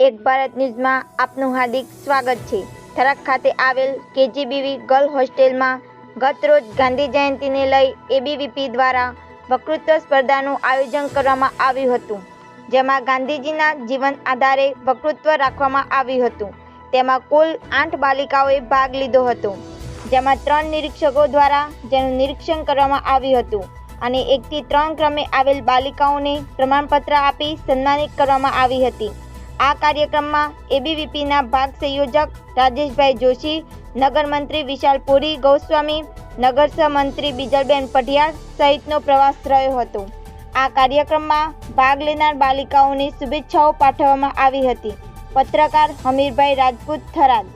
એક ભારત ન્યૂઝમાં આપનું હાર્દિક સ્વાગત છે। થરાદ ખાતે આવેલ કેજીબીવી ગર્લ હોસ્ટેલમાં ગતરોજ ગાંધી જયંતિને લઈ એબીવીપી દ્વારા વક્તૃત્વ સ્પર્ધાનું આયોજન કરવામાં આવ્યું હતું, જેમાં ગાંધીજીના જીવન આધારે વક્તૃત્વ રાખવામાં આવ્યું હતું। તેમાં કુલ 8 બાલિકાઓએ ભાગ લીધો હતો, જેમાં 3 નિરીક્ષકો દ્વારા જેનું નિરીક્ષણ કરવામાં આવ્યું હતું અને 1 થી 3 ક્રમે આવેલ બાલિકાઓને પ્રમાણપત્ર આપી સન્માનિત કરવામાં આવી હતી। આ કાર્યક્રમમાં એબીવીપીના ભાગ સંયોજક રાજેશભાઈ જોશી, નગર મંત્રી વિશાલ પુરી ગોસ્વામી, નગર સહમંત્રી બીજલબેન પઢિયાર સહિતનો પ્રવાસ રહ્યો હતો। આ કાર્યક્રમમાં ભાગ લેનાર બાલિકાઓને શુભેચ્છાઓ પાઠવવામાં આવી હતી। પત્રકાર હમીરભાઈ રાજપૂત, થરાદ।